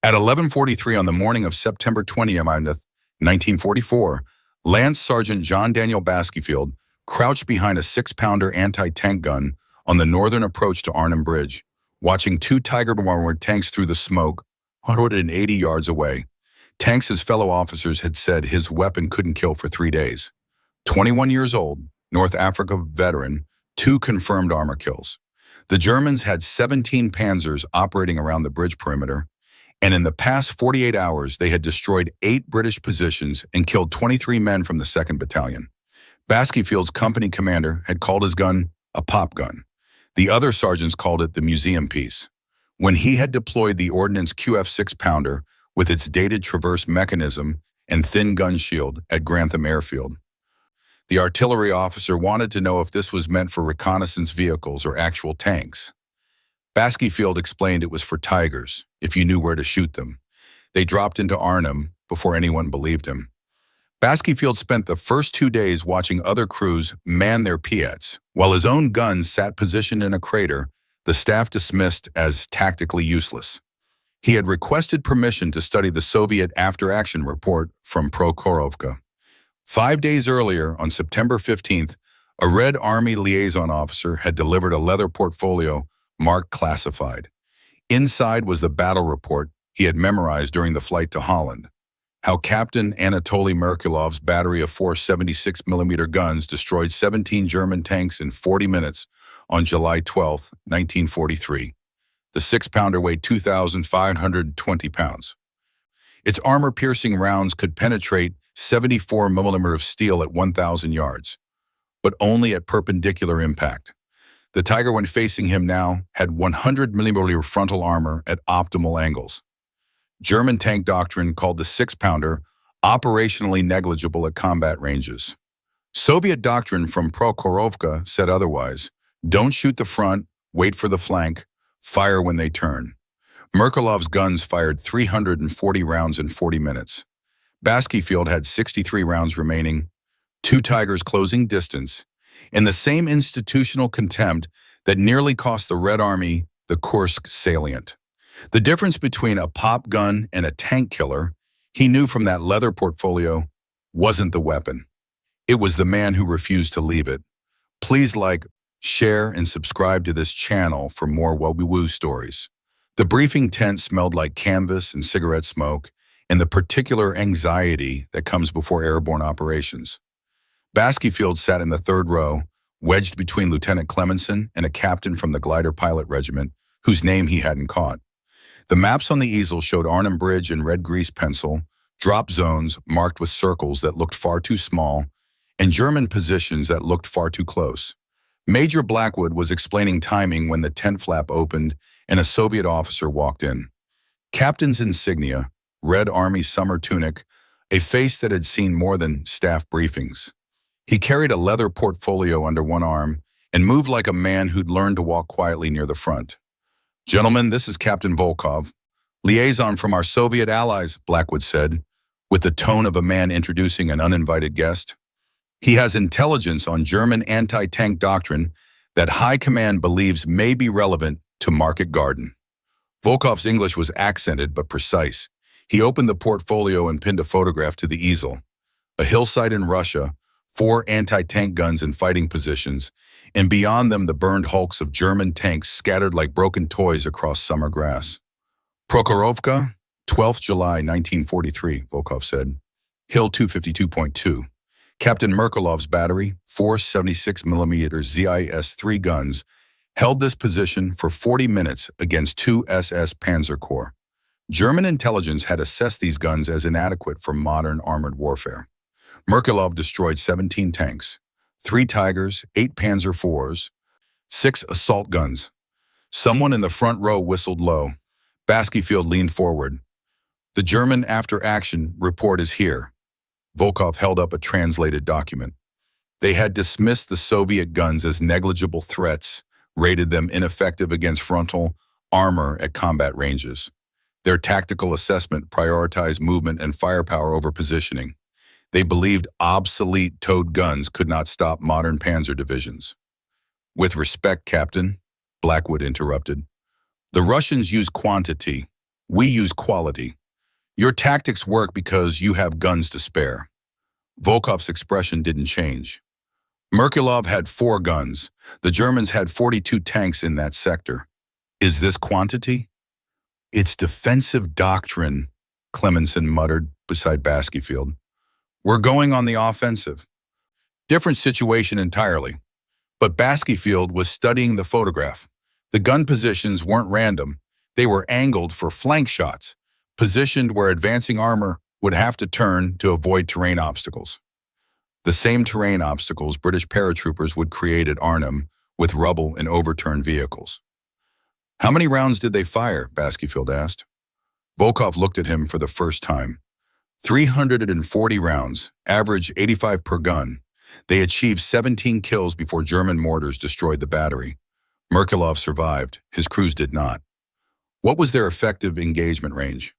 At 11:43 on the morning of September 20th, 1944, Lance Sergeant John Daniel Baskyfield crouched behind a 6-pounder anti-tank gun on the northern approach to Arnhem Bridge, watching two Tiger armored tanks through the smoke, 180 yards away. Tanks his fellow officers had said his weapon couldn't kill for 3 days. 21 years old, North Africa veteran, 2 confirmed armor kills. The Germans had 17 Panzers operating around the bridge perimeter, and in the past 48 hours, they had destroyed 8 British positions and killed 23 men from the 2nd Battalion. Baskyfield's company commander had called his gun a pop gun. The other sergeants called it the museum piece. When he had deployed the Ordnance QF 6-pounder with its dated traverse mechanism and thin gun shield at Grantham Airfield, the artillery officer wanted to know if this was meant for reconnaissance vehicles or actual tanks. Baskyfield explained it was for Tigers, if you knew where to shoot them. They dropped into Arnhem before anyone believed him. Baskyfield spent the first 2 days watching other crews man their Piats, while his own guns sat positioned in a crater the staff dismissed as tactically useless. He had requested permission to study the Soviet after-action report from Prokhorovka. 5 days earlier, on September 15th, a Red Army liaison officer had delivered a leather portfolio marked classified. Inside was the battle report he had memorized during the flight to Holland. How Captain Anatoly Merkulov's battery of 4 76mm guns destroyed 17 German tanks in 40 minutes on July 12, 1943. The 6-pounder weighed 2,520 pounds. Its armor-piercing rounds could penetrate 74mm of steel at 1,000 yards, but only at perpendicular impact. The Tiger, when facing him now, had 100mm frontal armor at optimal angles. German tank doctrine called the 6-pounder operationally negligible at combat ranges. Soviet doctrine from Prokhorovka said otherwise. Don't shoot the front, wait for the flank, fire when they turn. Merkulov's guns fired 340 rounds in 40 minutes. Baskyfield had 63 rounds remaining, 2 Tigers closing distance, in the same institutional contempt that nearly cost the Red Army the Kursk salient. The difference between a pop gun and a tank killer, he knew from that leather portfolio, wasn't the weapon. It was the man who refused to leave it. Please like, share, and subscribe to this channel for more WWII stories. The briefing tent smelled like canvas and cigarette smoke, and the particular anxiety that comes before airborne operations. Baskyfield sat in the 3rd row, wedged between Lieutenant Clemenson and a captain from the glider pilot regiment, whose name he hadn't caught. The maps on the easel showed Arnhem Bridge in red grease pencil, drop zones marked with circles that looked far too small, and German positions that looked far too close. Major Blackwood was explaining timing when the tent flap opened and a Soviet officer walked in. Captain's insignia, Red Army summer tunic, a face that had seen more than staff briefings. He carried a leather portfolio under one arm and moved like a man who'd learned to walk quietly near the front. "Gentlemen, this is Captain Volkov. Liaison from our Soviet allies," Blackwood said, with the tone of a man introducing an uninvited guest. He has intelligence on German anti-tank doctrine that High Command believes may be relevant to Market Garden. Volkov's English was accented but precise. He opened the portfolio and pinned a photograph to the easel. A hillside in Russia, 4 anti-tank guns in fighting positions, and beyond them the burned hulks of German tanks scattered like broken toys across summer grass. "Prokhorovka, 12th July 1943, Volkov said. Hill 252.2. Captain Merkulov's battery, 4 76mm ZIS-3 guns, held this position for 40 minutes against 2 SS Panzer Corps. German intelligence had assessed these guns as inadequate for modern armored warfare. Merkulov destroyed 17 tanks, 3 Tigers, 8 Panzer IVs, 6 assault guns. Someone in the front row whistled low. Baskyfield leaned forward. "The German after-action report is here." Volkov held up a translated document. They had dismissed the Soviet guns as negligible threats, rated them ineffective against frontal armor at combat ranges. Their tactical assessment prioritized movement and firepower over positioning. They believed obsolete towed guns could not stop modern panzer divisions. "With respect, Captain," Blackwood interrupted, "the Russians use quantity, We use quality. Your tactics work because you have guns to spare. Volkov's expression didn't change. Merkulov had 4 guns. The Germans had 42 tanks in that sector. Is this quantity? It's defensive doctrine, Clemenson muttered beside Baskyfield. We're going on the offensive. Different situation entirely. But Baskyfield was studying the photograph. The gun positions weren't random. They were angled for flank shots, positioned where advancing armor would have to turn to avoid terrain obstacles. The same terrain obstacles British paratroopers would create at Arnhem with rubble and overturned vehicles. How many rounds did they fire? Baskyfield asked. Volkov looked at him for the first time. 340 rounds, average 85 per gun. They achieved 17 kills before German mortars destroyed the battery. Merkulov survived. His crews did not. What was their effective engagement range?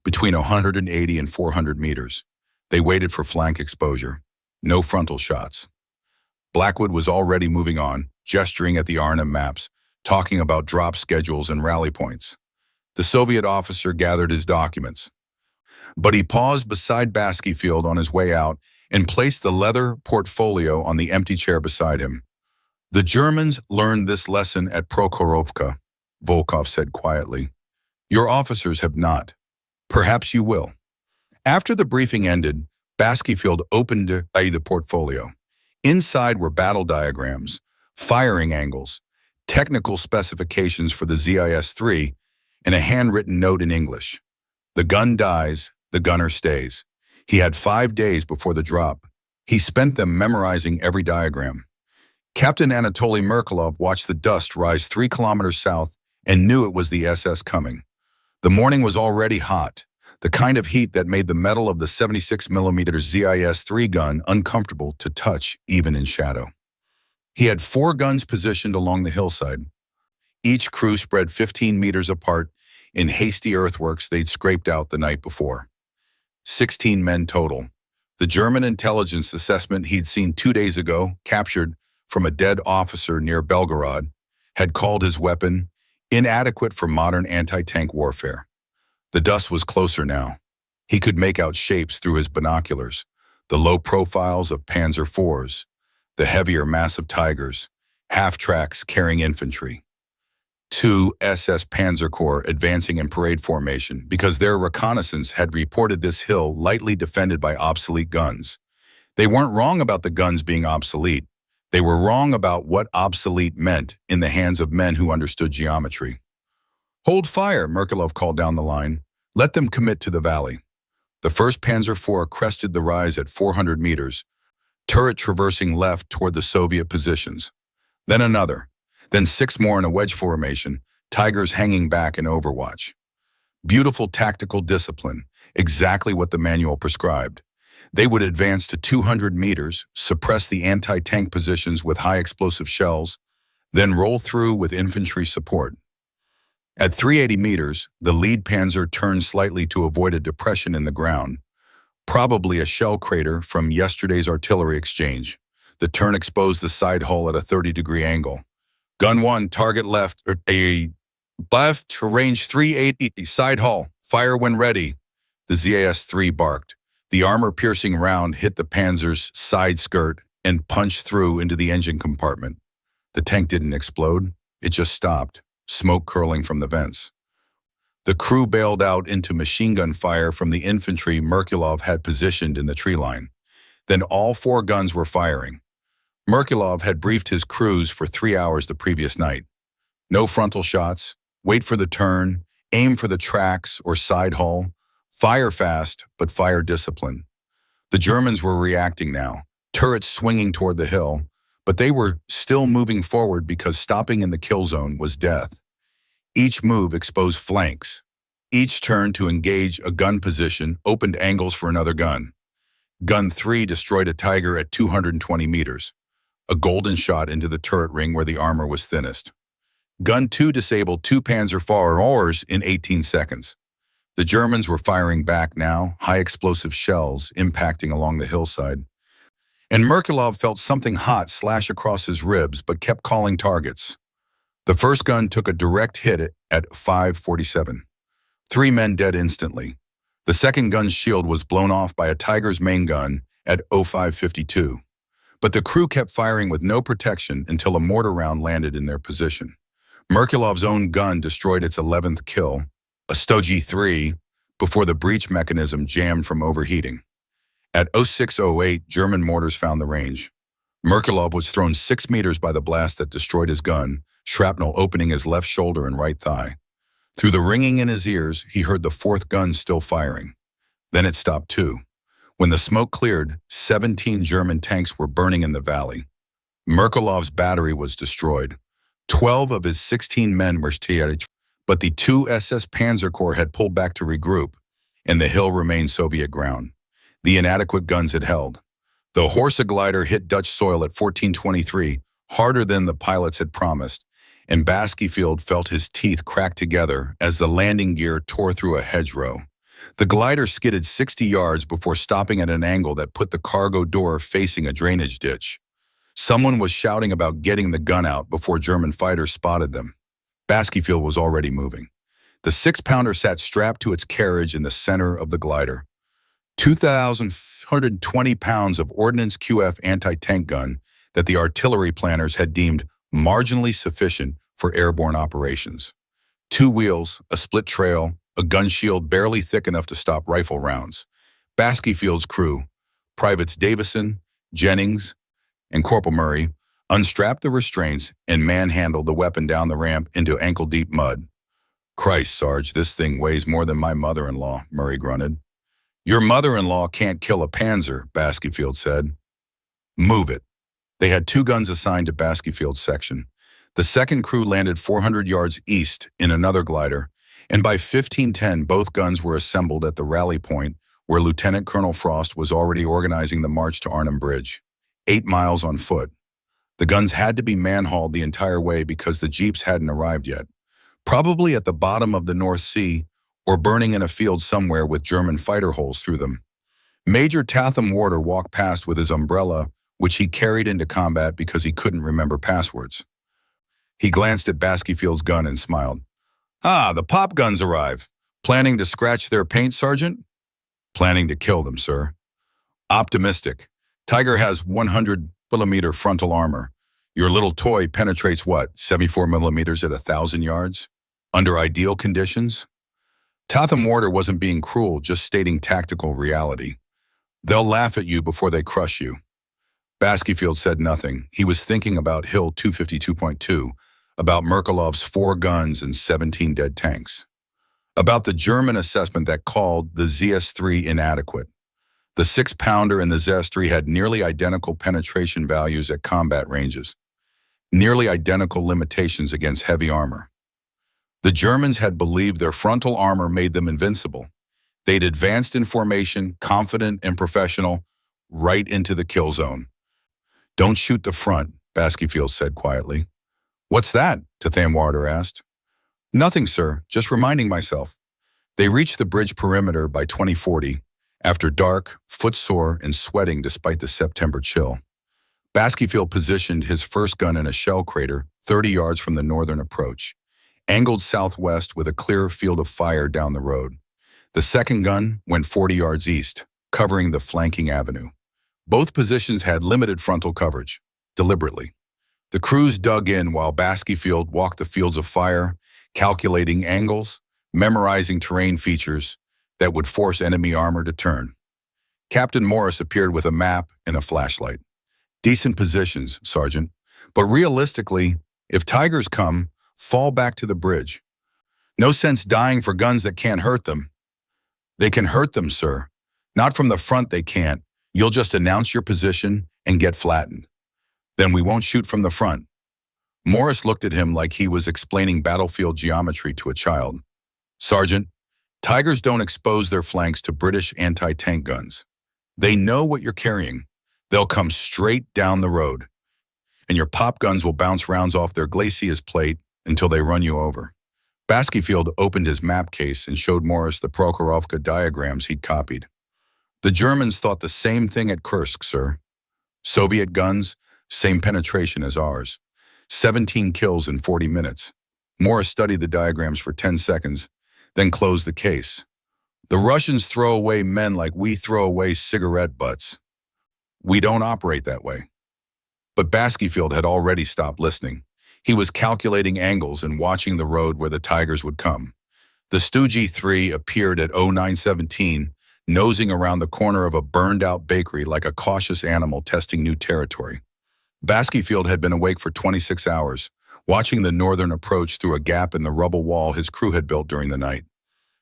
Between 180 and 400 meters. They waited for flank exposure. No frontal shots. Blackwood was already moving on, gesturing at the Arnhem maps, talking about drop schedules and rally points. The Soviet officer gathered his documents. But he paused beside Baskyfield on his way out and placed the leather portfolio on the empty chair beside him. The Germans learned this lesson at Prokhorovka, Volkov said quietly. Your officers have not. Perhaps you will. After the briefing ended, Baskyfield opened the portfolio. Inside were battle diagrams, firing angles, technical specifications for the ZIS-3, and a handwritten note in English. The gun dies, the gunner stays. He had 5 days before the drop. He spent them memorizing every diagram. Captain Anatoly Merkulov watched the dust rise 3 kilometers south and knew it was the SS coming. The morning was already hot, the kind of heat that made the metal of the 76mm ZIS-3 gun uncomfortable to touch even in shadow. He had 4 guns positioned along the hillside. Each crew spread 15 meters apart in hasty earthworks they'd scraped out the night before. 16 men total. The German intelligence assessment he'd seen 2 days ago, captured from a dead officer near Belgorod, had called his weapon inadequate for modern anti-tank warfare. The dust was closer now. He could make out shapes through his binoculars, the low profiles of Panzer IVs, the heavier massive Tigers, half-tracks carrying infantry. 2 SS Panzer Corps advancing in parade formation because their reconnaissance had reported this hill lightly defended by obsolete guns. They weren't wrong about the guns being obsolete. They were wrong about what obsolete meant in the hands of men who understood geometry. Hold fire, Merkulov called down the line. Let them commit to the valley. The 1st Panzer IV crested the rise at 400 meters, turret traversing left toward the Soviet positions. Then another. Then 6 more in a wedge formation, Tigers hanging back in overwatch. Beautiful tactical discipline, exactly what the manual prescribed. They would advance to 200 meters, suppress the anti-tank positions with high explosive shells, then roll through with infantry support. At 380 meters, the lead panzer turned slightly to avoid a depression in the ground, probably a shell crater from yesterday's artillery exchange. The turn exposed the side hull at a 30-degree angle. Gun 1, target left, left, range 380, side hull, fire when ready. The ZIS-3 barked. The armor-piercing round hit the Panzer's side skirt and punched through into the engine compartment. The tank didn't explode. It just stopped, smoke curling from the vents. The crew bailed out into machine gun fire from the infantry Merkulov had positioned in the tree line. Then all 4 guns were firing. Merkulov had briefed his crews for 3 hours the previous night. No frontal shots, wait for the turn, aim for the tracks or side hull, fire fast, but fire discipline. The Germans were reacting now, turrets swinging toward the hill, but they were still moving forward because stopping in the kill zone was death. Each move exposed flanks. Each turn to engage a gun position opened angles for another gun. Gun 3 destroyed a Tiger at 220 meters, a golden shot into the turret ring where the armor was thinnest. Gun 2 disabled 2 Panzer IVs in 18 seconds. The Germans were firing back now, high explosive shells impacting along the hillside. And Merkulov felt something hot slash across his ribs but kept calling targets. The 1st gun took a direct hit at 547. 3 men dead instantly. The second gun's shield was blown off by a Tiger's main gun at 0552. But the crew kept firing with no protection until a mortar round landed in their position. Merkulov's own gun destroyed its 11th kill, a Stoji-3, before the breech mechanism jammed from overheating. At 0608, German mortars found the range. Merkulov was thrown 6 meters by the blast that destroyed his gun, shrapnel opening his left shoulder and right thigh. Through the ringing in his ears, he heard the fourth gun still firing. Then it stopped too. When the smoke cleared, 17 German tanks were burning in the valley. Merkulov's battery was destroyed. 12 of his 16 men were still, but the 2 SS Panzer Corps had pulled back to regroup, and the hill remained Soviet ground. The inadequate guns had held. The Horsa glider hit Dutch soil at 1423, harder than the pilots had promised, and Baskyfield felt his teeth crack together as the landing gear tore through a hedgerow. The glider skidded 60 yards before stopping at an angle that put the cargo door facing a drainage ditch. Someone was shouting about getting the gun out before German fighters spotted them. Baskyfield was already moving. The 6-pounder sat strapped to its carriage in the center of the glider. 2,120 pounds of Ordnance QF anti-tank gun that the artillery planners had deemed marginally sufficient for airborne operations. 2 wheels, a split trail, a gun shield barely thick enough to stop rifle rounds. Baskyfield's crew, Privates Davison, Jennings, and Corporal Murray, unstrapped the restraints and manhandled the weapon down the ramp into ankle-deep mud. "Christ, Sarge, this thing weighs more than my mother-in-law," Murray grunted. "Your mother-in-law can't kill a Panzer," Baskyfield said. "Move it." They had 2 guns assigned to Baskyfield's section. The second crew landed 400 yards east in another glider, and by 1510 both guns were assembled at the rally point where Lieutenant Colonel Frost was already organizing the march to Arnhem Bridge, 8 miles on foot. The guns had to be man-hauled the entire way because the jeeps hadn't arrived yet, probably at the bottom of the North Sea or burning in a field somewhere with German fighter holes through them. Major Tatham Warder walked past with his umbrella, which he carried into combat because he couldn't remember passwords. He glanced at Baskyfield's gun and smiled. "Ah, the pop guns arrive. Planning to scratch their paint, Sergeant?" "Planning to kill them, sir." "Optimistic. Tiger has 100mm frontal armor. Your little toy penetrates what, 74mm at 1,000 yards? Under ideal conditions?" Tatham Warder wasn't being cruel, just stating tactical reality. "They'll laugh at you before they crush you." Baskyfield said nothing. He was thinking about Hill 252.2, about Merkulov's 4 guns and 17 dead tanks, about the German assessment that called the ZS-3 inadequate. The 6-pounder and the ZS-3 had nearly identical penetration values at combat ranges, nearly identical limitations against heavy armor. The Germans had believed their frontal armor made them invincible. They'd advanced in formation, confident and professional, right into the kill zone. "Don't shoot the front," Baskyfield said quietly. "What's that?" Tatham Warder asked. "Nothing, sir, just reminding myself." They reached the bridge perimeter by 2040, after dark, footsore, and sweating despite the September chill. Baskyfield positioned his first gun in a shell crater 30 yards from the northern approach, angled southwest with a clear field of fire down the road. The second gun went 40 yards east, covering the flanking avenue. Both positions had limited frontal coverage, deliberately. The crews dug in while Baskyfield walked the fields of fire, calculating angles, memorizing terrain features that would force enemy armor to turn. Captain Morris appeared with a map and a flashlight. "Decent positions, Sergeant, but realistically, if Tigers come, fall back to the bridge. No sense dying for guns that can't hurt them." "They can hurt them, sir. Not from the front they can't. You'll just announce your position and get flattened. Then we won't shoot from the front." Morris looked at him like he was explaining battlefield geometry to a child. "Sergeant, Tigers don't expose their flanks to British anti-tank guns. They know what you're carrying. They'll come straight down the road, and your pop guns will bounce rounds off their glacis plate until they run you over." Baskyfield opened his map case and showed Morris the Prokhorovka diagrams he'd copied. "The Germans thought the same thing at Kursk, sir. Soviet guns, same penetration as ours. 17 kills in 40 minutes. Morris studied the diagrams for 10 seconds, then closed the case. The Russians throw away men like we throw away cigarette butts. We don't operate that way. But Baskyfield had already stopped listening. He was calculating angles and watching the road where the Tigers would come. The Stoogie-3 appeared at 0917, nosing around the corner of a burned-out bakery like a cautious animal testing new territory. Baskyfield had been awake for 26 hours, watching the northern approach through a gap in the rubble wall his crew had built during the night.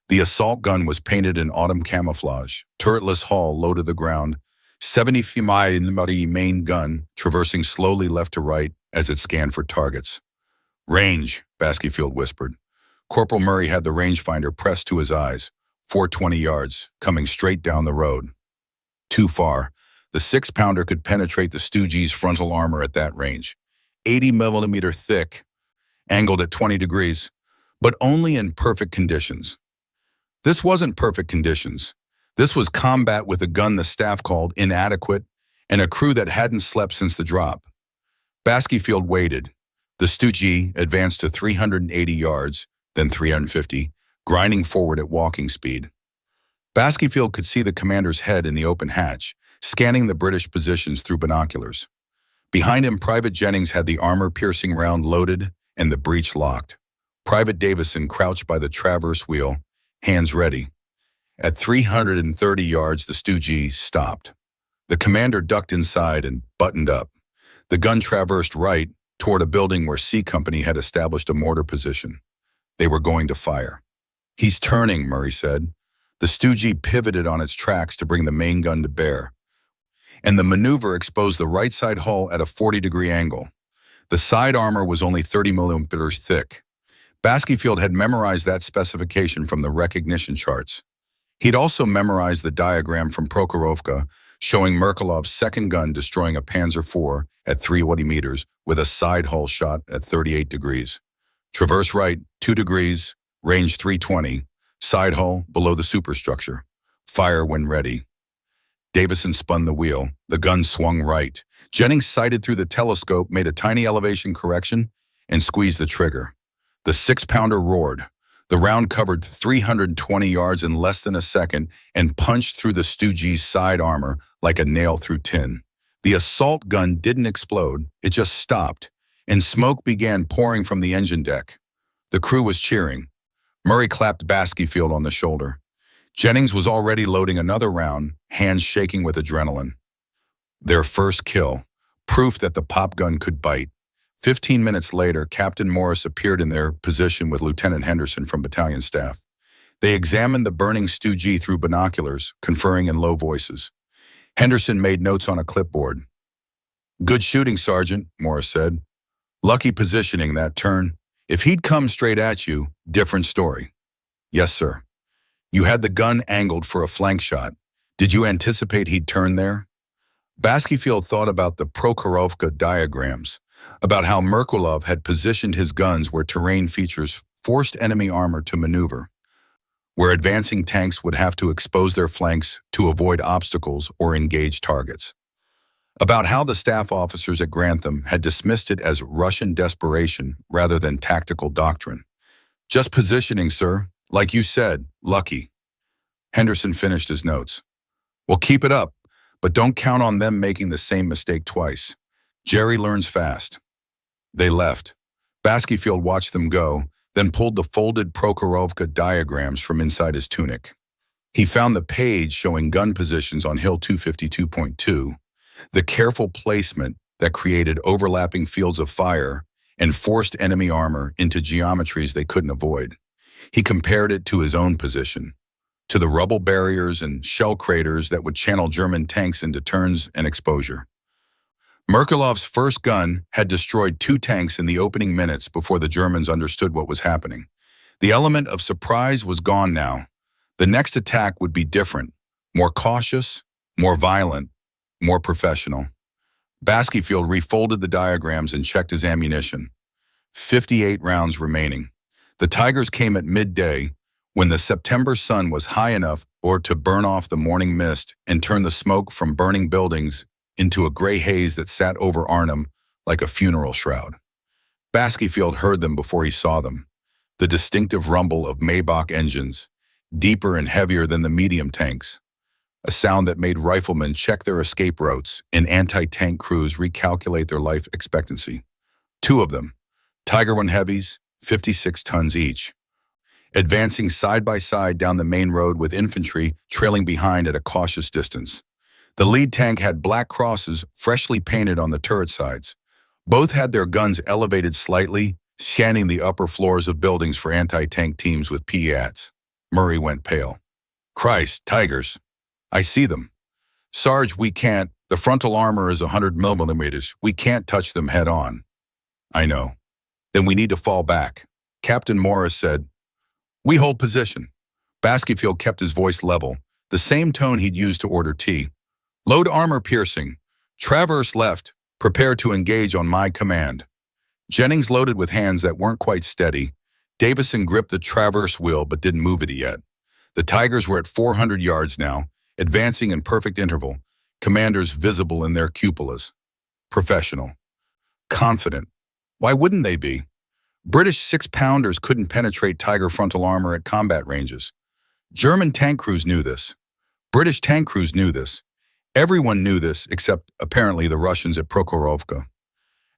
The assault gun was painted in autumn camouflage, turretless hull low to the ground, 70mm main gun traversing slowly left to right as it scanned for targets. Range, Baskyfield whispered. Corporal Murray had the rangefinder pressed to his eyes, 420 yards, coming straight down the road. Too far. The 6-pounder could penetrate the Stoogie's frontal armor at that range. 80mm thick, angled at 20 degrees, but only in perfect conditions. This wasn't perfect conditions. This was combat with a gun the staff called inadequate and a crew that hadn't slept since the drop. Baskyfield waited. The Stoogie advanced to 380 yards, then 350, grinding forward at walking speed. Baskyfield could see the commander's head in the open hatch, scanning the British positions through binoculars. Behind him, Private Jennings had the armor-piercing round loaded and the breech locked. Private Davison crouched by the traverse wheel, hands ready. At 330 yards, the Stoogie stopped. The commander ducked inside and buttoned up. The gun traversed right toward a building where C Company had established a mortar position. They were going to fire. He's turning, Murray said. The Stoogie pivoted on its tracks to bring the main gun to bear, and the maneuver exposed the right side hull at a 40-degree angle. The side armor was only 30mm thick. Baskyfield had memorized that specification from the recognition charts. He'd also memorized the diagram from Prokhorovka showing Merkelov's second gun destroying a Panzer IV at 380 meters with a side hull shot at 38 degrees. Traverse right, 2 degrees, range 320, side hull below the superstructure. Fire when ready. Davison spun the wheel. The gun swung right. Jennings sighted through the telescope, made a tiny elevation correction, and squeezed the trigger. The 6-pounder roared. The round covered 320 yards in less than a second and punched through the Stoogie's side armor like a nail through tin. The assault gun didn't explode, it just stopped, and smoke began pouring from the engine deck. The crew was cheering. Murray clapped Baskyfield on the shoulder. Jennings was already loading another round, hands shaking with adrenaline. Their first kill, proof that the pop gun could bite. 15 minutes later, Captain Morris appeared in their position with Lieutenant Henderson from battalion staff. They examined the burning Stoogie through binoculars, conferring in low voices. Henderson made notes on a clipboard. "Good shooting, Sergeant," Morris said. "Lucky positioning, that turn. If he'd come straight at you, different story." "Yes, sir." "You had the gun angled for a flank shot. Did you anticipate he'd turn there?" Baskyfield thought about the Prokhorovka diagrams, about how Merkelov had positioned his guns where terrain features forced enemy armor to maneuver, where advancing tanks would have to expose their flanks to avoid obstacles or engage targets. About how the staff officers at Grantham had dismissed it as Russian desperation rather than tactical doctrine. "Just positioning, sir. Like you said, lucky." Henderson finished his notes. "Well, keep it up, but don't count on them making the same mistake twice. Jerry learns fast." They left. Baskyfield watched them go, then pulled the folded Prokhorovka diagrams from inside his tunic. He found the page showing gun positions on Hill 252.2, the careful placement that created overlapping fields of fire and forced enemy armor into geometries they couldn't avoid. He compared it to his own position, to the rubble barriers and shell craters that would channel German tanks into turns and exposure. Merkelov's first gun had destroyed 2 tanks in the opening minutes before the Germans understood what was happening. The element of surprise was gone now. The next attack would be different, more cautious, more violent, more professional. Baskyfield refolded the diagrams and checked his ammunition. 58 rounds remaining. The Tigers came at midday, when the September sun was high enough to burn off the morning mist and turn the smoke from burning buildings into a gray haze that sat over Arnhem like a funeral shroud. Baskyfield heard them before he saw them. the distinctive rumble of Maybach engines, deeper and heavier than the medium tanks, a sound that made riflemen check their escape routes and anti-tank crews recalculate their life expectancy. Two of them, Tiger I heavies, 56 tons each, advancing side by side down the main road with infantry trailing behind at a cautious distance. The lead tank had black crosses freshly painted on the turret sides. Both had their guns elevated slightly, scanning the upper floors of buildings for anti-tank teams with PATs. Murray went pale. Christ, Tigers. I see them. Sarge, we can't. The frontal armor is 100 millimeters. We can't touch them head on. I know. Then we need to fall back. Captain Morris said, we hold position. Baskerville kept his voice level, the same tone he'd used to order tea. Load armor piercing. Traverse left. Prepare to engage on my command. Jennings loaded with hands that weren't quite steady. Davison gripped the traverse wheel but didn't move it yet. The Tigers were at 400 yards now, advancing in perfect interval, commanders visible in their cupolas. Professional. Confident. Why wouldn't they be? British 6-pounders couldn't penetrate Tiger frontal armor at combat ranges. German tank crews knew this. British tank crews knew this. Everyone knew this except, apparently, the Russians at Prokhorovka.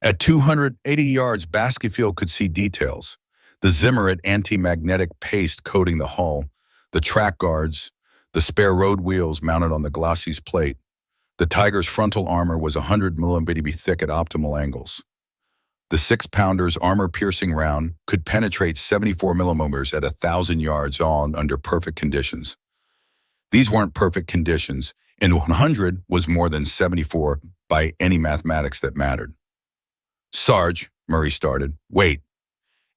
At 280 yards, Baskerville could see details. The Zimmerit anti-magnetic paste coating the hull, the track guards, the spare road wheels mounted on the Glossie's plate. The Tiger's frontal armor was 100 mm thick at optimal angles. The 6-pounder's armor-piercing round could penetrate 74 mm at 1,000 yards on under perfect conditions. These weren't perfect conditions, and 100 was more than 74 by any mathematics that mattered. Sarge, Murray started. Wait.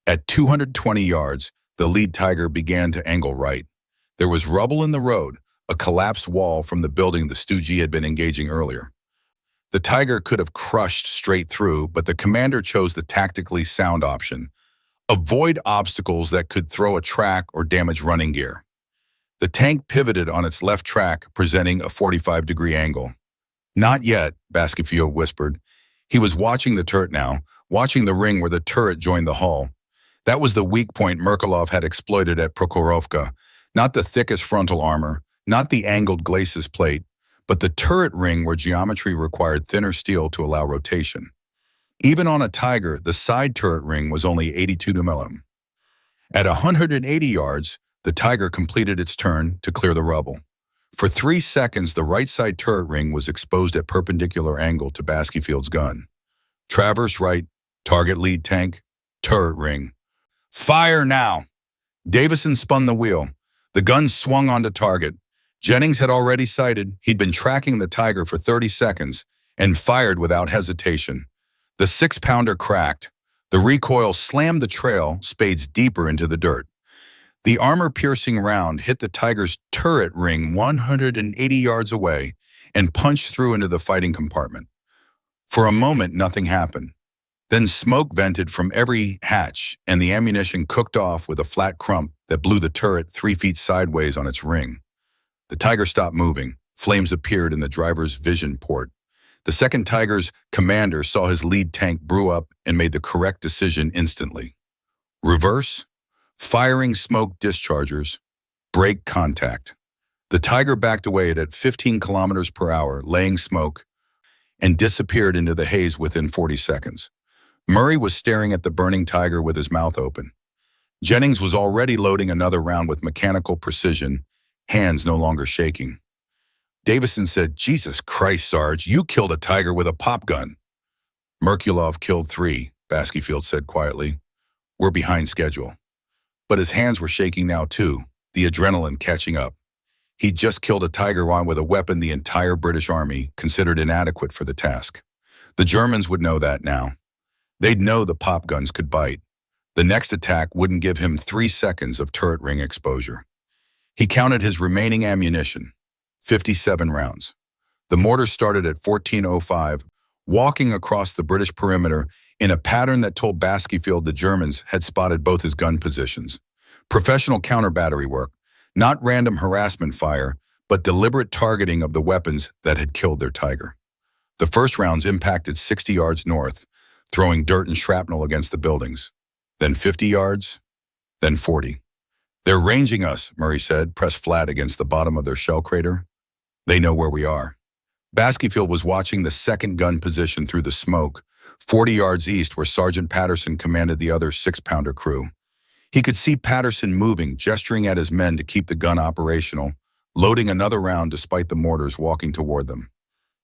At 220 yards, the lead Tiger began to angle right. There was rubble in the road, a collapsed wall from the building the Stoogie had been engaging earlier. The Tiger could have crushed straight through, but the commander chose the tactically sound option. Avoid obstacles that could throw a track or damage running gear. The tank pivoted on its left track, presenting a 45-degree angle. Not yet, Baskerville whispered. He was watching the turret now, watching the ring where the turret joined the hull. That was the weak point Merkulov had exploited at Prokhorovka. Not the thickest frontal armor, not the angled glacis plate, but the turret ring where geometry required thinner steel to allow rotation. Even on a Tiger, the side turret ring was only 82 mm. At 180 yards, the Tiger completed its turn to clear the rubble. For 3 seconds, the right side turret ring was exposed at perpendicular angle to Baskerville's gun. Traverse right, target lead tank, turret ring. Fire now! Davison spun the wheel. The gun swung onto target. Jennings had already sighted. He'd been tracking the Tiger for 30 seconds and fired without hesitation. The 6-pounder cracked. The recoil slammed the trail spades deeper into the dirt. The armor-piercing round hit the Tiger's turret ring 180 yards away and punched through into the fighting compartment. For a moment, nothing happened. Then smoke vented from every hatch, and the ammunition cooked off with a flat crump that blew the turret 3 feet sideways on its ring. The Tiger stopped moving. Flames appeared in the driver's vision port. The second Tiger's commander saw his lead tank brew up and made the correct decision instantly. Reverse, firing smoke dischargers, break contact. The Tiger backed away at 15 kilometers per hour, laying smoke, and disappeared into the haze within 40 seconds. Murray was staring at the burning Tiger with his mouth open. Jennings was already loading another round with mechanical precision, hands no longer shaking. Davison said, Jesus Christ, Sarge, you killed a Tiger with a pop gun. Merkulov killed 3, Baskerville said quietly. We're behind schedule. But his hands were shaking now too, the adrenaline catching up. He'd just killed a Tiger on with a weapon the entire British Army considered inadequate for the task. The Germans would know that now. They'd know the pop guns could bite. The next attack wouldn't give him 3 seconds of turret ring exposure. He counted his remaining ammunition, 57 rounds. The mortar started at 14:05, walking across the British perimeter in a pattern that told Baskerville the Germans had spotted both his gun positions. Professional counter-battery work, not random harassment fire, but deliberate targeting of the weapons that had killed their Tiger. The first rounds impacted 60 yards north, throwing dirt and shrapnel against the buildings. Then 50 yards, then 40. They're ranging us, Murray said, pressed flat against the bottom of their shell crater. They know where we are. Baskyfield was watching the second gun position through the smoke, 40 yards east where Sergeant Patterson commanded the other 6-pounder crew. He could see Patterson moving, gesturing at his men to keep the gun operational, loading another round despite the mortars walking toward them.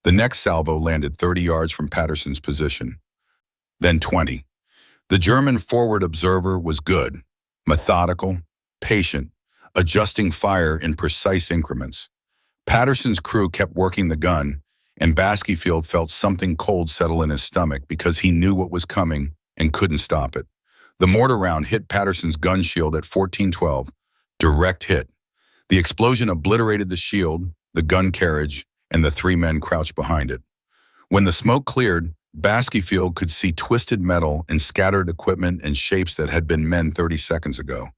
The next salvo landed 30 yards from Patterson's position. Then 20. The German forward observer was good, methodical, patient, adjusting fire in precise increments. Patterson's crew kept working the gun, and Baskyfield felt something cold settle in his stomach because he knew what was coming and couldn't stop it. The mortar round hit Patterson's gun shield at 1412. Direct hit. The explosion obliterated the shield, the gun carriage, and the 3 men crouched behind it. When the smoke cleared, Baskyfield could see twisted metal and scattered equipment and shapes that had been men 30 seconds ago.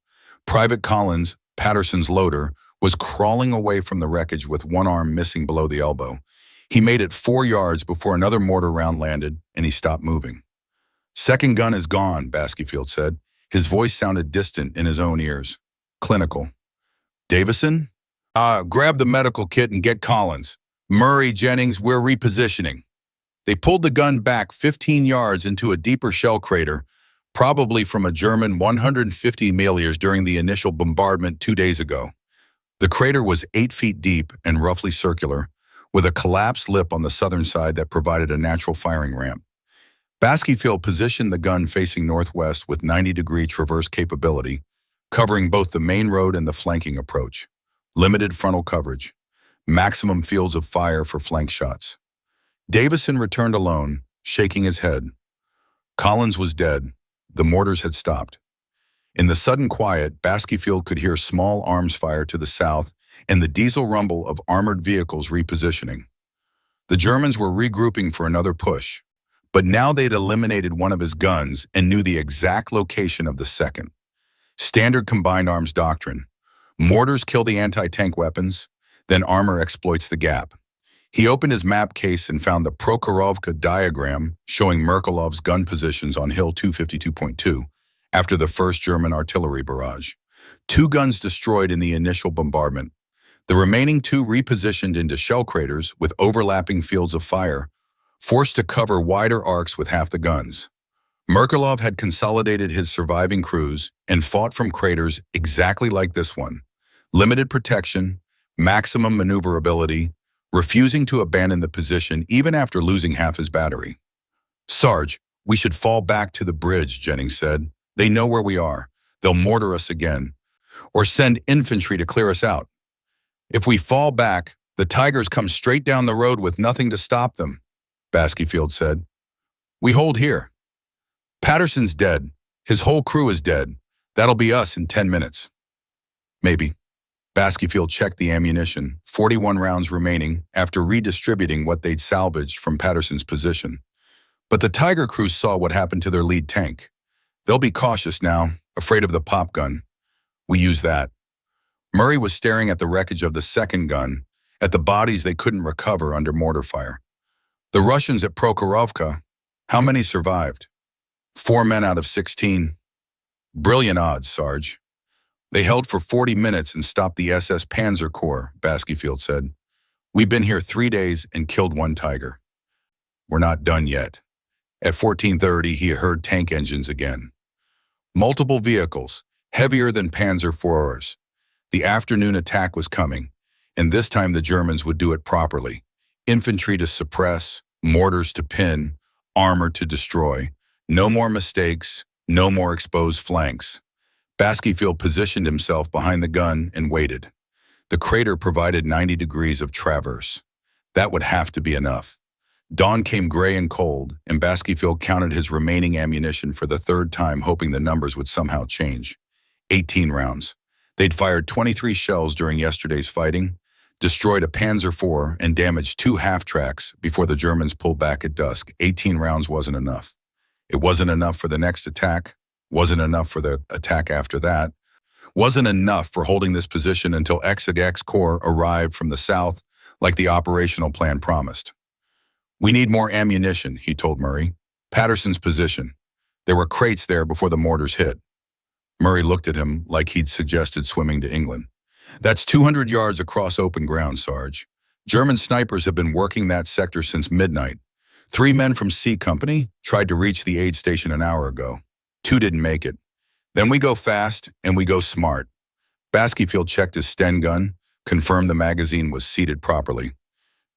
Private Collins, Patterson's loader, was crawling away from the wreckage with one arm missing below the elbow. He made it 4 yards before another mortar round landed, and he stopped moving. "Second gun is gone," Baskyfield said. His voice sounded distant in his own ears. Clinical. "Davison? Grab the medical kit and get Collins. Murray, Jennings, we're repositioning." They pulled the gun back 15 yards into a deeper shell crater, probably from a German 150 millimeters during the initial bombardment 2 days ago. The crater was 8 feet deep and roughly circular, with a collapsed lip on the southern side that provided a natural firing ramp. Baskyfield positioned the gun facing northwest with 90-degree traverse capability, covering both the main road and the flanking approach. Limited frontal coverage. Maximum fields of fire for flank shots. Davison returned alone, shaking his head. Collins was dead. The mortars had stopped. In the sudden quiet, Baskyfield could hear small arms fire to the south and the diesel rumble of armored vehicles repositioning. The Germans were regrouping for another push, but now they'd eliminated one of his guns and knew the exact location of the second. Standard combined arms doctrine. Mortars kill the anti-tank weapons, then armor exploits the gap. He opened his map case and found the Prokhorovka diagram showing Merkelov's gun positions on Hill 252.2 after the first German artillery barrage. 2 guns destroyed in the initial bombardment. The remaining 2 repositioned into shell craters with overlapping fields of fire, forced to cover wider arcs with half the guns. Merkelov had consolidated his surviving crews and fought from craters exactly like this one. Limited protection, maximum maneuverability, refusing to abandon the position even after losing half his battery. "Sarge, we should fall back to the bridge," Jennings said. "They know where we are. They'll mortar us again. Or send infantry to clear us out. If we fall back, the Tigers come straight down the road with nothing to stop them," Baskyfield said. "We hold here. Patterson's dead. His whole crew is dead. That'll be us in 10 minutes. "Maybe." Baskyfield checked the ammunition, 41 rounds remaining, after redistributing what they'd salvaged from Patterson's position. But the Tiger crew saw what happened to their lead tank. "They'll be cautious now, afraid of the pop gun. We use that." Murray was staring at the wreckage of the second gun, at the bodies they couldn't recover under mortar fire. "The Russians at Prokhorovka, how many survived?" 4 men out of 16. "Brilliant odds, Sarge." "They held for 40 minutes and stopped the SS Panzer Corps," Baskyfield said. "We've been here 3 days and killed 1 Tiger. We're not done yet." At 14:30, he heard tank engines again. Multiple vehicles, heavier than Panzer IVs. The afternoon attack was coming, and this time the Germans would do it properly. Infantry to suppress, mortars to pin, armor to destroy. No more mistakes, no more exposed flanks. Baskyfield positioned himself behind the gun and waited. The crater provided 90 degrees of traverse. That would have to be enough. Dawn came gray and cold, and Baskyfield counted his remaining ammunition for the 3rd time, hoping the numbers would somehow change. 18 rounds. They'd fired 23 shells during yesterday's fighting, destroyed a Panzer IV, and damaged 2 half-tracks before the Germans pulled back at dusk. 18 rounds wasn't enough. It wasn't enough for the next attack, wasn't enough for the attack after that, wasn't enough for holding this position until XX Corps arrived from the south like the operational plan promised. "We need more ammunition," he told Murray. "Patterson's position. There were crates there before the mortars hit." Murray looked at him like he'd suggested swimming to England. That's 200 yards across open ground, Sarge. German snipers have been working that sector since midnight. 3 men from C Company tried to reach the aid station an hour ago. 2 didn't make it. Then we go fast and we go smart. Baskyfield checked his Sten gun, confirmed the magazine was seated properly.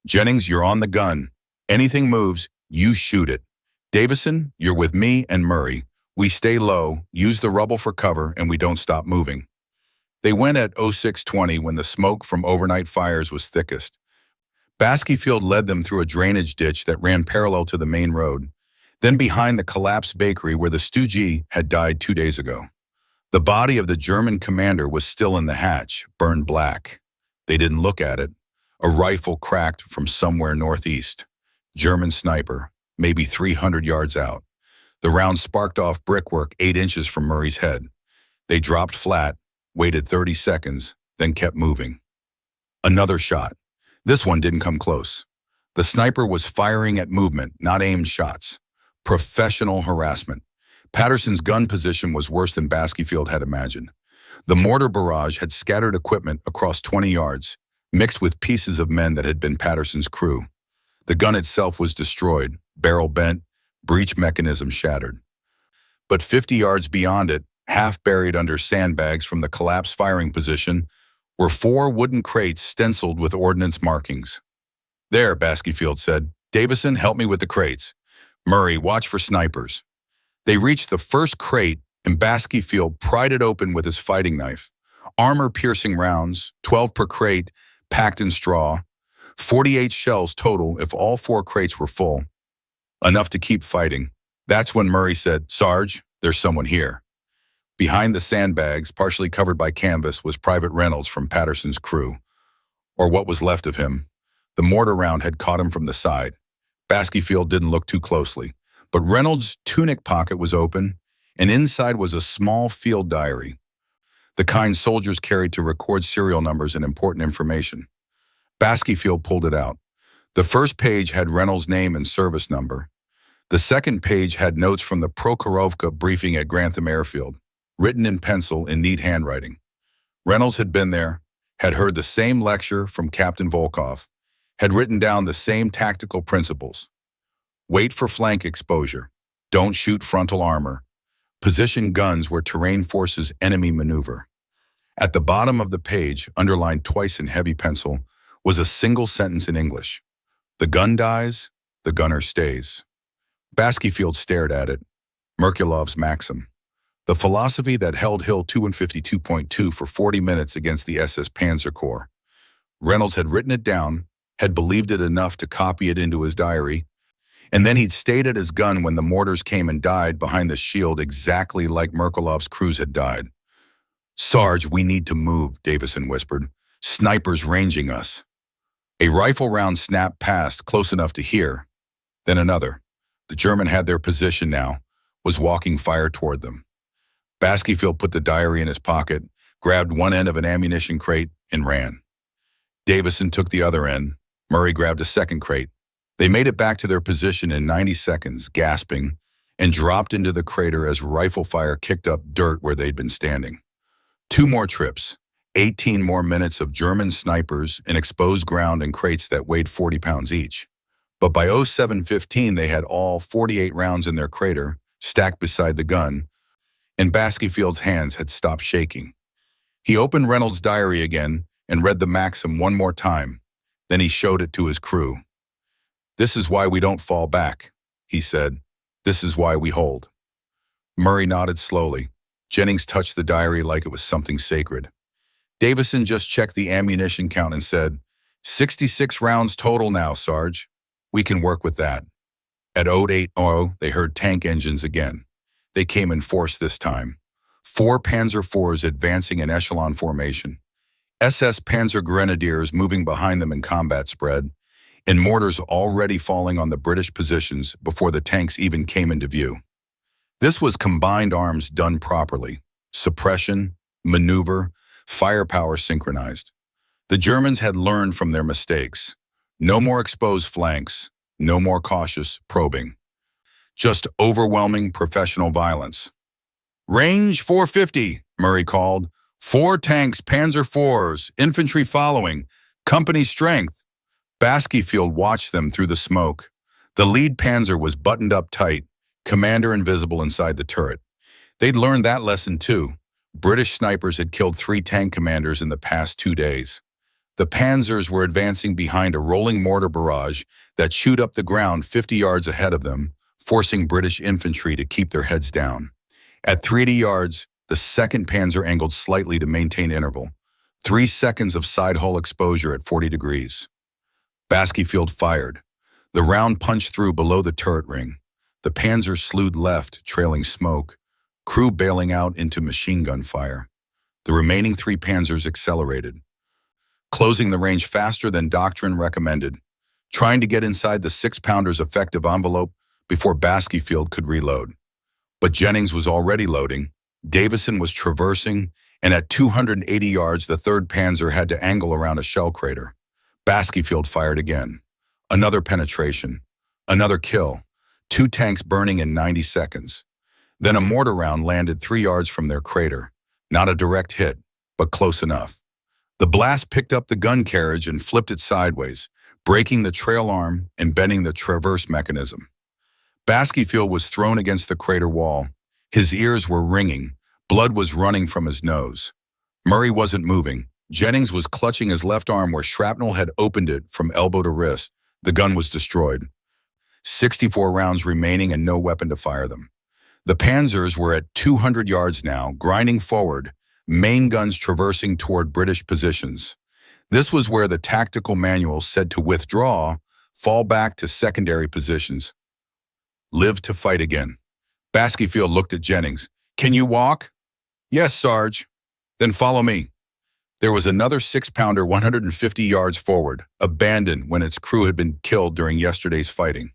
Jennings, you're on the gun. Anything moves, you shoot it. Davison, you're with me and Murray. We stay low, use the rubble for cover, and we don't stop moving. They went at 0620 when the smoke from overnight fires was thickest. Baskyfield led them through a drainage ditch that ran parallel to the main road, then behind the collapsed bakery where the stoogie had died 2 days ago. The body of the German commander was still in the hatch, burned black. They didn't look at it. A rifle cracked from somewhere northeast. German sniper, maybe 300 yards out. The round sparked off brickwork 8 inches from Murray's head. They dropped flat, waited 30 seconds, then kept moving. Another shot. This one didn't come close. The sniper was firing at movement, not aimed shots. Professional harassment. Patterson's gun position was worse than Baskyfield had imagined. The mortar barrage had scattered equipment across 20 yards, mixed with pieces of men that had been Patterson's crew. The gun itself was destroyed, barrel bent, breech mechanism shattered. But 50 yards beyond it, half buried under sandbags from the collapsed firing position, were 4 wooden crates stenciled with ordnance markings. There, Baskyfield said. Davison, help me with the crates. Murray, watch for snipers. They reached the first crate, and Baskyfield pried it open with his fighting knife. Armor-piercing rounds, 12 per crate, packed in straw. 48 shells total if all 4 crates were full. Enough to keep fighting. That's when Murray said, Sarge, there's someone here. Behind the sandbags, partially covered by canvas, was Private Reynolds from Patterson's crew, or what was left of him. The mortar round had caught him from the side. Baskyfield didn't look too closely, but Reynolds' tunic pocket was open, and inside was a small field diary, the kind soldiers carried to record serial numbers and important information. Baskyfield pulled it out. The first page had Reynolds' name and service number. The second page had notes from the Prokhorovka briefing at Grantham Airfield, written in pencil in neat handwriting. Reynolds had been there, had heard the same lecture from Captain Volkov, had written down the same tactical principles. Wait for flank exposure. Don't shoot frontal armor. Position guns where terrain forces enemy maneuver. At the bottom of the page, underlined twice in heavy pencil, was a single sentence in English. The gun dies, the gunner stays. Baskyfield stared at it. Merkulov's maxim. The philosophy that held Hill 252.2 for 40 minutes against the SS Panzer Corps. Reynolds had written it down, had believed it enough to copy it into his diary, and then he'd stayed at his gun when the mortars came and died behind the shield exactly like Merkulov's crews had died. Sarge, we need to move, Davison whispered. Snipers ranging us. A rifle round snapped past, close enough to hear. Then another. The German had their position now, was walking fire toward them. Baskyfield put the diary in his pocket, grabbed one end of an ammunition crate, and ran. Davison took the other end. Murray grabbed a second crate. They made it back to their position in 90 seconds, gasping, and dropped into the crater as rifle fire kicked up dirt where they'd been standing. 2 more trips, 18 more minutes of German snipers in exposed ground and crates that weighed 40 pounds each. But by 07:15, they had all 48 rounds in their crater, stacked beside the gun, and Baskyfield's hands had stopped shaking. He opened Reynolds' diary again and read the maxim one more time. Then he showed it to his crew. This is why we don't fall back, he said. This is why we hold. Murray nodded slowly. Jennings touched the diary like it was something sacred. Davison just checked the ammunition count and said, 66 rounds total now, Sarge. We can work with that. At 08:00, they heard tank engines again. They came in force this time. 4 Panzer IVs advancing in echelon formation. SS Panzer Grenadiers moving behind them in combat spread, and mortars already falling on the British positions before the tanks even came into view. This was combined arms done properly. Suppression, maneuver, firepower synchronized. The Germans had learned from their mistakes. No more exposed flanks, no more cautious probing. Just overwhelming professional violence. Range 450, Murray called. 4 tanks, Panzer IVs, infantry following. Company strength. Baskyfield watched them through the smoke. The lead panzer was buttoned up tight, commander invisible inside the turret. They'd learned that lesson too. British snipers had killed 3 tank commanders in the past 2 days. The Panzers were advancing behind a rolling mortar barrage that chewed up the ground 50 yards ahead of them, forcing British infantry to keep their heads down. At 380 yards, the 2nd Panzer angled slightly to maintain interval. 3 seconds of side hull exposure at 40 degrees. Baskyfield fired. The round punched through below the turret ring. The Panzer slewed left, trailing smoke, crew bailing out into machine gun fire. The remaining 3 Panzers accelerated, closing the range faster than doctrine recommended, trying to get inside the 6-pounder's effective envelope before Baskyfield could reload. But Jennings was already loading, Davison was traversing, and at 280 yards the 3rd Panzer had to angle around a shell crater. Baskyfield fired again. Another penetration. Another kill. 2 tanks burning in 90 seconds. Then a mortar round landed 3 yards from their crater. Not a direct hit, but close enough. The blast picked up the gun carriage and flipped it sideways, breaking the trail arm and bending the traverse mechanism. Baskyfield was thrown against the crater wall. His ears were ringing. Blood was running from his nose. Murray wasn't moving. Jennings was clutching his left arm where shrapnel had opened it from elbow to wrist. The gun was destroyed. 64 rounds remaining and no weapon to fire them. The Panzers were at 200 yards now, grinding forward, main guns traversing toward British positions. This was where the tactical manual said to withdraw, fall back to secondary positions. Live to fight again. Baskyfield looked at Jennings. Can you walk? Yes, Sarge. Then follow me. There was another 6-pounder 150 yards forward, abandoned when its crew had been killed during yesterday's fighting.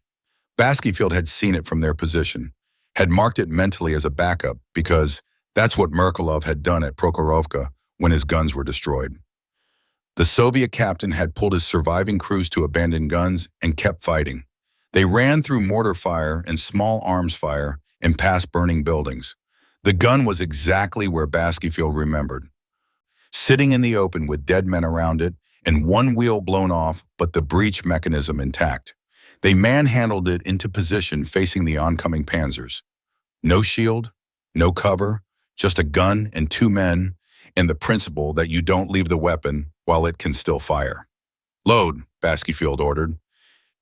Baskyfield had seen it from their position, had marked it mentally as a backup because that's what Merkulov had done at Prokhorovka when his guns were destroyed. The Soviet captain had pulled his surviving crews to abandon guns and kept fighting. They ran through mortar fire and small arms fire and past burning buildings. The gun was exactly where Baskyfield remembered. Sitting in the open with dead men around it and one wheel blown off but the breech mechanism intact. They manhandled it into position facing the oncoming Panzers. No shield, no cover, just a gun and 2 men, and the principle that you don't leave the weapon while it can still fire. Load, Baskyfield ordered.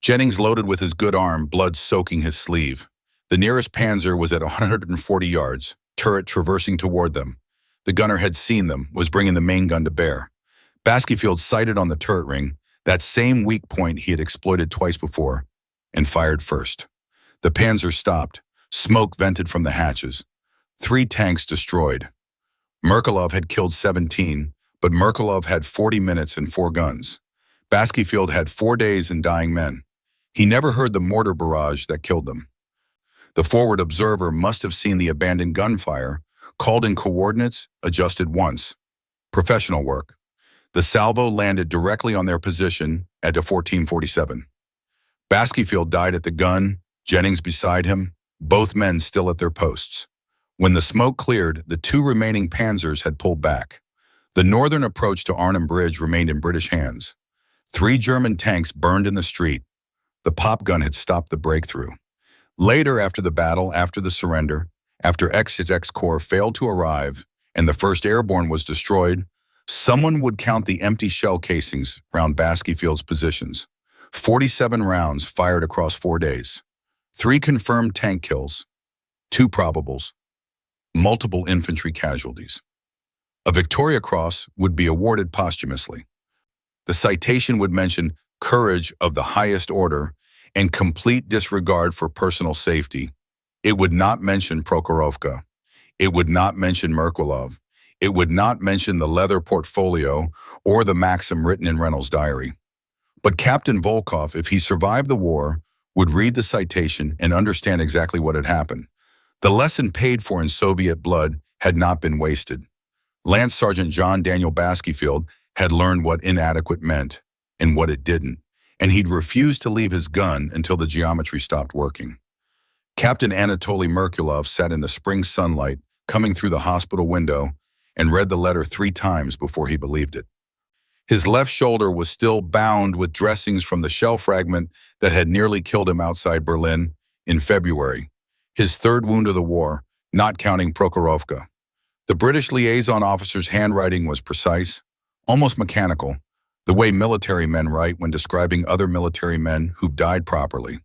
Jennings loaded with his good arm, blood soaking his sleeve. The nearest Panzer was at 140 yards, turret traversing toward them. The gunner had seen them, was bringing the main gun to bear. Baskyfield sighted on the turret ring, that same weak point he had exploited twice before, and fired first. The Panzer stopped. Smoke vented from the hatches. 3 tanks destroyed. Merkulov had killed 17, but Merkulov had 40 minutes and 4 guns. Baskyfield had 4 days and dying men. He never heard the mortar barrage that killed them. The forward observer must have seen the abandoned gunfire, called in coordinates, adjusted once. Professional work. The salvo landed directly on their position at 1447. Baskyfield died at the gun, Jennings beside him, both men still at their posts. When the smoke cleared, the 2 remaining Panzers had pulled back. The northern approach to Arnhem Bridge remained in British hands. 3 German tanks burned in the street. The pop gun had stopped the breakthrough. Later after the battle, after the surrender, after XX Corps failed to arrive and the 1st Airborne was destroyed, someone would count the empty shell casings around Baskyfield's positions. 47 rounds fired across 4 days. 3 confirmed tank kills, 2 probables, multiple infantry casualties. A Victoria Cross would be awarded posthumously. The citation would mention courage of the highest order and complete disregard for personal safety. It would not mention Prokhorovka. It would not mention Merkulov. It would not mention the leather portfolio or the maxim written in Reynolds' diary. But Captain Volkov, if he survived the war, would read the citation and understand exactly what had happened. The lesson paid for in Soviet blood had not been wasted. Lance Sergeant John Daniel Baskyfield had learned what inadequate meant and what it didn't, and he'd refused to leave his gun until the geometry stopped working. Captain Anatoly Merkulov sat in the spring sunlight, coming through the hospital window, and read the letter 3 times before he believed it. His left shoulder was still bound with dressings from the shell fragment that had nearly killed him outside Berlin in February, his 3rd wound of the war, not counting Prokhorovka. The British liaison officer's handwriting was precise, almost mechanical, the way military men write when describing other military men who've died properly.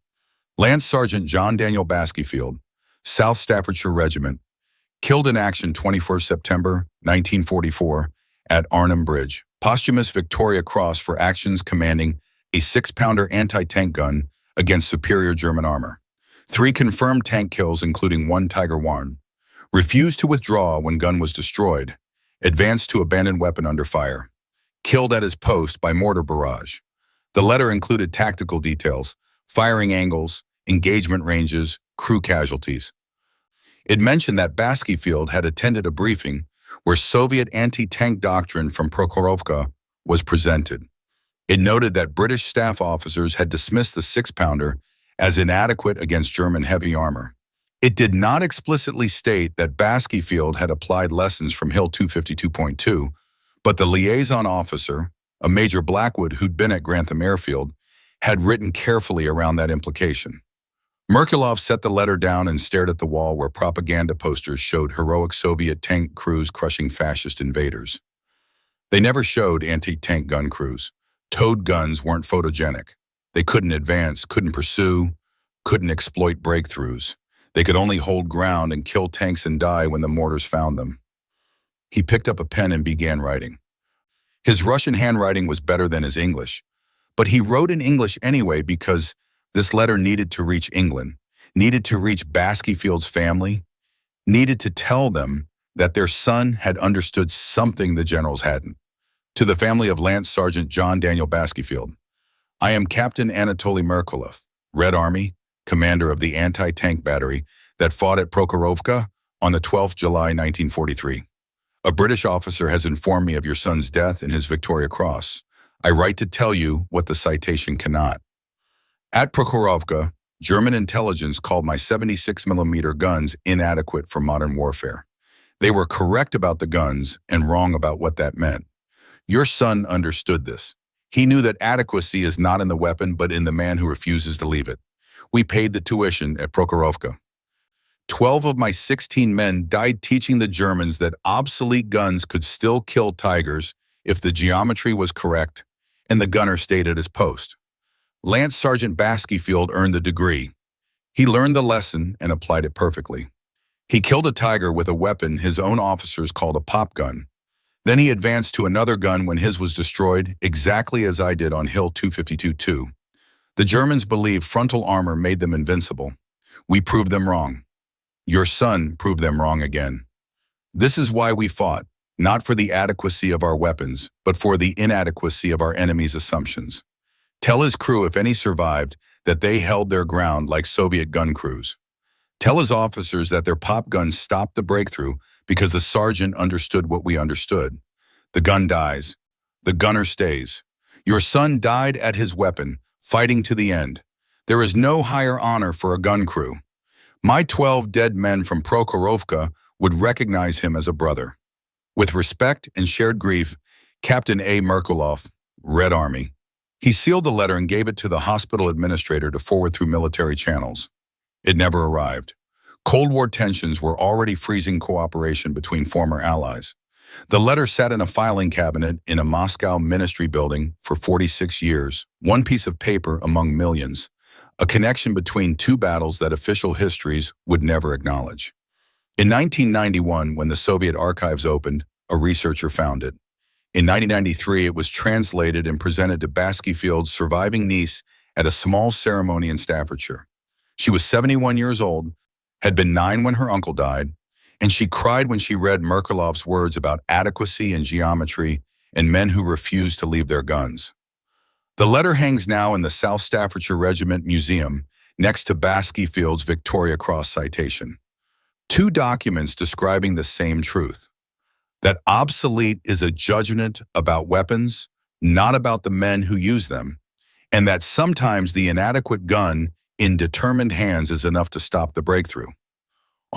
Lance Sergeant John Daniel Baskyfield, South Staffordshire Regiment, killed in action 21st September 1944 at Arnhem Bridge. Posthumous Victoria Cross for actions commanding a 6-pounder anti-tank gun against superior German armor. 3 confirmed tank kills, including 1 Tiger I. Refused to withdraw when gun was destroyed. Advanced to abandoned weapon under fire. Killed at his post by mortar barrage. The letter included tactical details, firing angles, engagement ranges, crew casualties. It mentioned that Baskyfield had attended a briefing where Soviet anti-tank doctrine from Prokhorovka was presented. It noted that British staff officers had dismissed the 6-pounder as inadequate against German heavy armor. It did not explicitly state that Baskyfield had applied lessons from Hill 252.2, but the liaison officer, a Major Blackwood who'd been at Grantham Airfield, had written carefully around that implication. Merkulov set the letter down and stared at the wall where propaganda posters showed heroic Soviet tank crews crushing fascist invaders. They never showed anti-tank gun crews. Towed guns weren't photogenic. They couldn't advance, couldn't pursue, couldn't exploit breakthroughs. They could only hold ground and kill tanks and die when the mortars found them. He picked up a pen and began writing. His Russian handwriting was better than his English, but he wrote in English anyway because this letter needed to reach England, needed to reach Baskyfield's family, needed to tell them that their son had understood something the generals hadn't. To the family of Lance Sergeant John Daniel Baskyfield, I am Captain Anatoly Merkulov, Red Army, commander of the anti-tank battery that fought at Prokhorovka on the 12th July 1943. A British officer has informed me of your son's death and his Victoria Cross. I write to tell you what the citation cannot. At Prokhorovka, German intelligence called my 76mm guns inadequate for modern warfare. They were correct about the guns and wrong about what that meant. Your son understood this. He knew that adequacy is not in the weapon but in the man who refuses to leave it. We paid the tuition at Prokhorovka. 12 of my 16 men died teaching the Germans that obsolete guns could still kill Tigers if the geometry was correct and the gunner stayed at his post. Lance Sergeant Baskyfield earned the degree. He learned the lesson and applied it perfectly. He killed a Tiger with a weapon his own officers called a pop gun. Then he advanced to another gun when his was destroyed, exactly as I did on Hill 252-2. The Germans believed frontal armor made them invincible. We proved them wrong. Your son proved them wrong again. This is why we fought, not for the adequacy of our weapons, but for the inadequacy of our enemy's assumptions. Tell his crew, if any survived, that they held their ground like Soviet gun crews. Tell his officers that their pop guns stopped the breakthrough because the sergeant understood what we understood. The gun dies. The gunner stays. Your son died at his weapon, fighting to the end. There is no higher honor for a gun crew. My 12 dead men from Prokhorovka would recognize him as a brother. With respect and shared grief, Captain A. Merkulov, Red Army. He sealed the letter and gave it to the hospital administrator to forward through military channels. It never arrived. Cold War tensions were already freezing cooperation between former allies. The letter sat in a filing cabinet in a Moscow ministry building for 46 years, one piece of paper among millions, a connection between 2 battles that official histories would never acknowledge. In 1991, when the Soviet archives opened, a researcher found it. In 1993, it was translated and presented to Baskyfield's surviving niece at a small ceremony in Staffordshire. She was 71 years old, had been 9 when her uncle died, and she cried when she read Merkulov's words about adequacy and geometry and men who refused to leave their guns. The letter hangs now in the South Staffordshire Regiment Museum next to Baskyfield's Victoria Cross citation. 2 documents describing the same truth. That obsolete is a judgment about weapons, not about the men who use them, and that sometimes the inadequate gun in determined hands is enough to stop the breakthrough.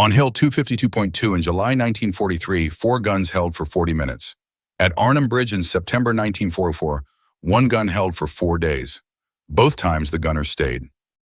On Hill 252.2 in July 1943, 4 guns held for 40 minutes. At Arnhem Bridge in September 1944, 1 gun held for 4 days. Both times the gunners stayed.